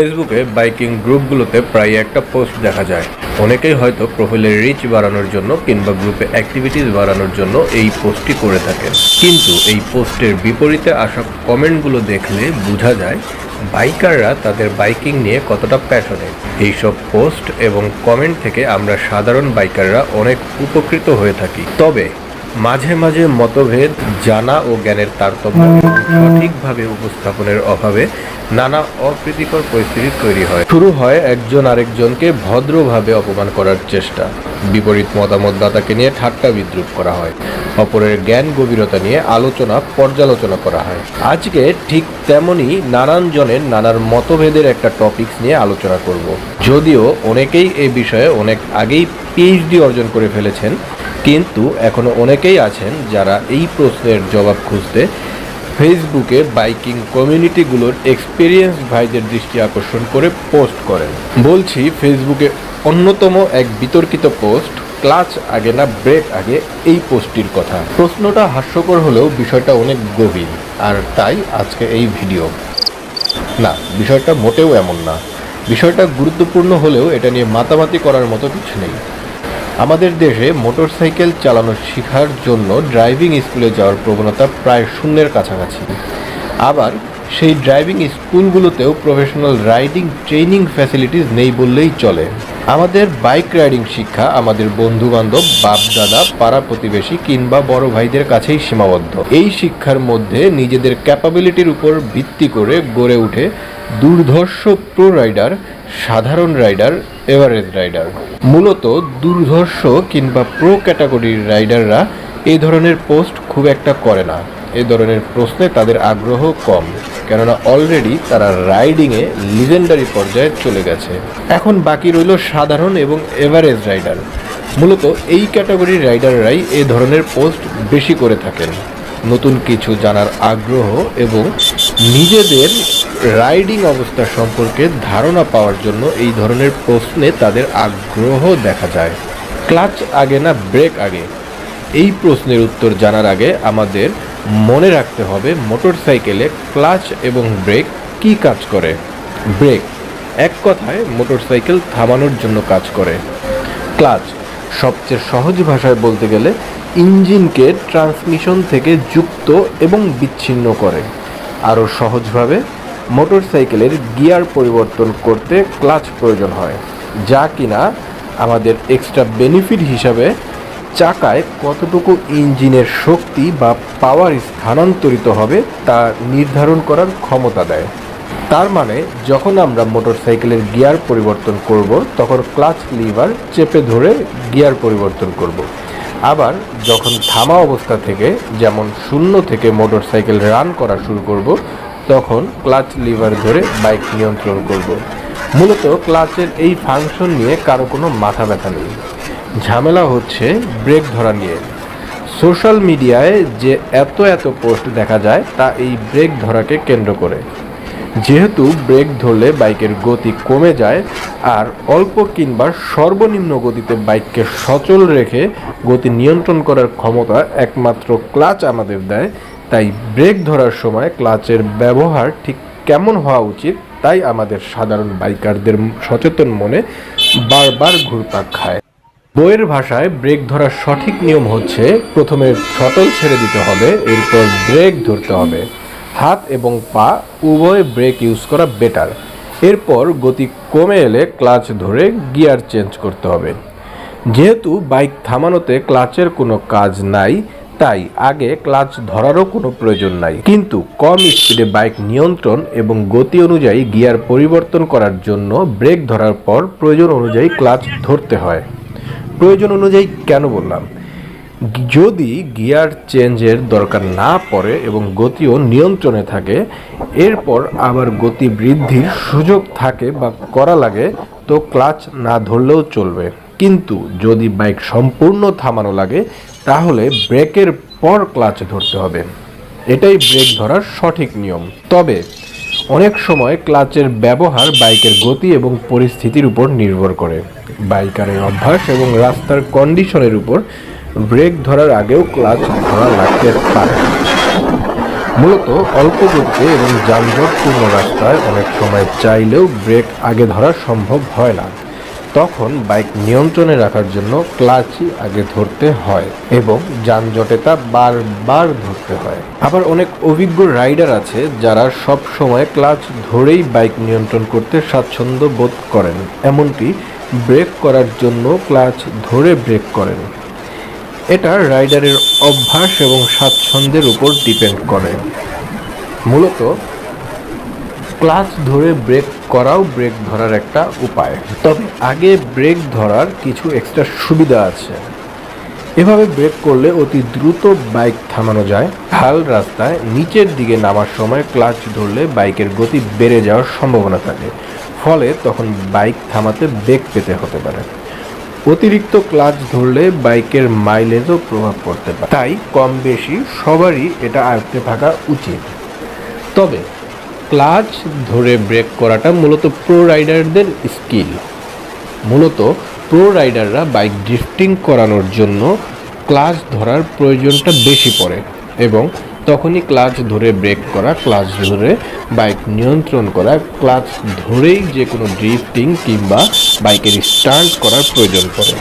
ফেসবুকে বাইকিং গ্রুপগুলোতে প্রায় একটা পোস্ট দেখা যায়। অনেকেই হয়তো প্রোফাইলের রিচ বাড়ানোর জন্য কিংবা গ্রুপে অ্যাক্টিভিটিস বাড়ানোর জন্য এই পোস্টটি করে থাকেন, কিন্তু এই পোস্টের বিপরীতে আসা কমেন্টগুলো দেখলে বোঝা যায় বাইকাররা তাদের বাইকিং নিয়ে কতটা প্যাশনেট। এইসব পোস্ট এবং কমেন্ট থেকে আমরা সাধারণ বাইকাররা অনেক উপকৃত হয়ে থাকি। তবে মাঝে মাঝে মতভেদ, জানা ও জ্ঞানের তারতম্য এবং সঠিকভাবে উপস্থাপনের অভাবে নানা অপ্রীতিকর পরিস্থিতি তৈরি হয়। শুরু হয় একজন আরেকজনকে ভদ্রভাবে অপমান করার চেষ্টা, বিপরীত মতামতদাতাকে নিয়ে ঠাট্টা বিদ্রুপ করা হয়, অপরের জ্ঞান গভীরতা নিয়ে পর্যালোচনা করা হয়। আজকে ঠিক তেমনই নানান জনের নানার মতভেদের একটা টপিকস নিয়ে আলোচনা করব। যদিও অনেকেই এই বিষয়ে অনেক আগেই পিএইচডি অর্জন করে ফেলেছেন, কিন্তু এখনও অনেকেই আছেন যারা এই প্রশ্নের জবাব খুঁজতে ফেসবুকে বাইকিং কমিউনিটিগুলোর এক্সপিরিয়েন্স ভাইদের দৃষ্টি আকর্ষণ করে পোস্ট করেন। বলছি ফেসবুকে অন্যতম এক বিতর্কিত পোস্ট, ক্লাচ আগে না ব্রেক আগে, এই পোস্টটির কথা। প্রশ্নটা হাস্যকর হলেও বিষয়টা অনেক গভীর, আর তাই আজকে এই ভিডিও। না, বিষয়টা মোটেও এমন না। বিষয়টা গুরুত্বপূর্ণ হলেও এটা নিয়ে মাতামাতি করার মতো কিছু নেই। আমাদের দেশে মোটরসাইকেল চালানো শেখার জন্য ড্রাইভিং স্কুলে যাওয়ার প্রবণতা প্রায় শূন্যের কাছাকাছি। আবার সেই ড্রাইভিং স্কুলগুলোতেও প্রফেশনাল রাইডিং ট্রেনিং ফ্যাসিলিটিস নেই বললেই চলে। আমাদের বাইক রাইডিং শিক্ষা আমাদের বন্ধুবান্ধব, বাপ দাদা, পাড়া প্রতিবেশী কিংবা বড় ভাইদের কাছেই সীমাবদ্ধ। এই শিক্ষার মধ্যে নিজেদের ক্যাপাবিলিটির উপর ভিত্তি করে গড়ে ওঠে দুর্ধর্ষ প্রো রাইডার, সাধারণ রাইডার, এভারেজ রাইডার। মূলত দুর্ধর্ষ কিংবা প্রো ক্যাটাগরির রাইডাররা এই ধরনের পোস্ট খুব একটা করে না। এই ধরনের প্রশ্নে তাদের আগ্রহ কম, কেননা অলরেডি তারা রাইডিংয়ে লিজেন্ডারি পর্যায়ে চলে গেছে। এখন বাকি রইল সাধারণ এবং এভারেজ রাইডার। মূলত এই ক্যাটাগরির রাইডাররাই এই ধরনের পোস্ট বেশি করে থাকেন। নতুন কিছু জানার আগ্রহ এবং নিজেদের রাইডিং অবস্থা সম্পর্কে ধারণা পাওয়ার জন্য এই ধরনের প্রশ্নে তাদের আগ্রহ দেখা যায়। ক্লাচ আগে না ব্রেক আগে, এই প্রশ্নের উত্তর জানার আগে আমাদের মনে রাখতে হবে মোটরসাইকেলে ক্লাচ এবং ব্রেক কী কাজ করে। ব্রেক এক কথায় মোটরসাইকেল থামানোর জন্য কাজ করে। ক্লাচ সবচেয়ে সহজ ভাষায় বলতে গেলে ইঞ্জিনকে ট্রান্সমিশন থেকে যুক্ত এবং বিচ্ছিন্ন করে। আরও সহজভাবে মোটরসাইকেলের গিয়ার পরিবর্তন করতে ক্লাচ প্রয়োজন হয়, যা কিনা আমাদের এক্সট্রা বেনিফিট হিসাবে চাকায় কতটুকু ইঞ্জিনের শক্তি বা পাওয়ার স্থানান্তরিত হবে তা নির্ধারণ করার ক্ষমতা দেয়। তার মানে যখন আমরা মোটরসাইকেলের গিয়ার পরিবর্তন করব, তখন ক্লাচ লিভার চেপে ধরে গিয়ার পরিবর্তন করব। আবার যখন থামা অবস্থা থেকে, যেমন শূন্য থেকে মোটরসাইকেল রান করা শুরু করব, তখন ক্লাচ লিভার ধরে বাইক নিয়ন্ত্রণ করব। মূলত ক্লাচের এই ফাংশন নিয়ে কারো কোনো মাথা ব্যথা নেই। ঝামেলা হচ্ছে ব্রেক ধরা নিয়ে। সোশ্যাল মিডিয়ায় যে এত পোস্ট দেখা যায় তা এই ব্রেক ধরাকে কেন্দ্র করে। যেহেতু ব্রেক ধরলে বাইকের গতি কমে যায়, আর অল্প কিংবা সর্বনিম্ন গতিতে বাইককে সচল রেখে গতি নিয়ন্ত্রণ করার ক্ষমতা একমাত্র ক্লাচ আমাদের দেয়, তাই ব্রেক ধরার সময় ক্লাচের ব্যবহার ঠিক কেমন হওয়া উচিত তাই আমাদের সাধারণ বাইকারদের সচেতন মনে বারবার ঘুরপাক খায়। বইয়ের ভাষায় ব্রেক ধরার সঠিক নিয়ম হচ্ছে, প্রথমে থ্রটল ছেড়ে দিতে হবে, এরপর ব্রেক ধরতে হবে। হাত এবং পা উভয় ব্রেক ইউজ করা বেটার। এরপর গতি কমে এলে ক্লাচ ধরে গিয়ার চেঞ্জ করতে হবে। যেহেতু বাইক থামানোতে ক্লাচের কোনো কাজ নাই, তাই আগে ক্লাচ ধরারও কোনো প্রয়োজন নাই। কিন্তু কম স্পিডে বাইক নিয়ন্ত্রণ এবং গতি অনুযায়ী গিয়ার পরিবর্তন করার জন্য ব্রেক ধরার পর প্রয়োজন অনুযায়ী ক্লাচ ধরতে হয়। প্রয়োজন অনুযায়ী কেন বললাম? যদি গিয়ার চেঞ্জের দরকার না পড়ে এবং গতিও নিয়ন্ত্রণে থাকে, এরপর আবার গতি বৃদ্ধির সুযোগ থাকে বা করা লাগে, তো ক্লাচ না ধরলেও চলবে। কিন্তু যদি বাইক সম্পূর্ণ থামানো লাগে, তাহলে ব্রেকের পর ক্লাচ ধরতে হবে। এটাই ব্রেক ধরার সঠিক নিয়ম। তবে অনেক সময় ক্লাচের ব্যবহার বাইকের গতি এবং পরিস্থিতির উপর নির্ভর করে। বাইকারের অভ্যাস এবং রাস্তার কন্ডিশনের উপর ব্রেক ধরার আগেও ক্লাচ ধরা লাগতে পারে। মূলত অল্প গতিতে এবং যানজটপূর্ণ রাস্তায় অনেক সময় চাইলেও ব্রেক আগে ধরা সম্ভব হয় না। তখন বাইক নিয়ন্ত্রণে রাখার জন্য ক্লাচই আগে ধরতে হয় এবং যানজটে তা বারবার ধরতে হয়। আবার অনেক অভিজ্ঞ রাইডার আছে যারা সব সময় ক্লাচ ধরেই বাইক নিয়ন্ত্রণ করতে স্বাচ্ছন্দ্য বোধ করেন, এমনকি ব্রেক করার জন্য ক্লাচ ধরে ব্রেক করেন। এটা রাইডারের অভ্যাস এবং স্বাচ্ছন্দ্যের উপর ডিপেন্ড করে। মূলত ক্লাচ ধরে ব্রেক করাও ব্রেক ধরার একটা উপায়, তবে আগে ব্রেক ধরার কিছু এক্সট্রা সুবিধা আছে। এভাবে ব্রেক করলে অতি দ্রুত বাইক থামানো যায়। ঢাল রাস্তায় নিচের দিকে নামার সময় ক্লাচ ধরলে বাইকের গতি বেড়ে যাওয়ার সম্ভাবনা থাকে, ফলে তখন বাইক থামাতে বেগ পেতে হতে পারে। অতিরিক্ত ক্লাচ ধরলে বাইকের মাইলেজও প্রভাব পড়তে পারে, তাই কম বেশি সবারই এটা আয়ত্তে থাকা উচিত। তবে ক্লাচ ধরে ব্রেক করাটা মূলত প্রো রাইডারদের স্কিল। মূলত প্রো রাইডাররা বাইক ড্রিফটিং করানোর জন্য ক্লাচ ধরার প্রয়োজনটা বেশি পড়ে এবং তখনই ক্লাচ ধরে ব্রেক করা, ক্লাচ ধরে বাইক নিয়ন্ত্রণ করা, ক্লাচ ধরেই যে কোনো ড্রিফটিং কিংবা বাইকের স্টান্ট করার প্রয়োজন পড়ে।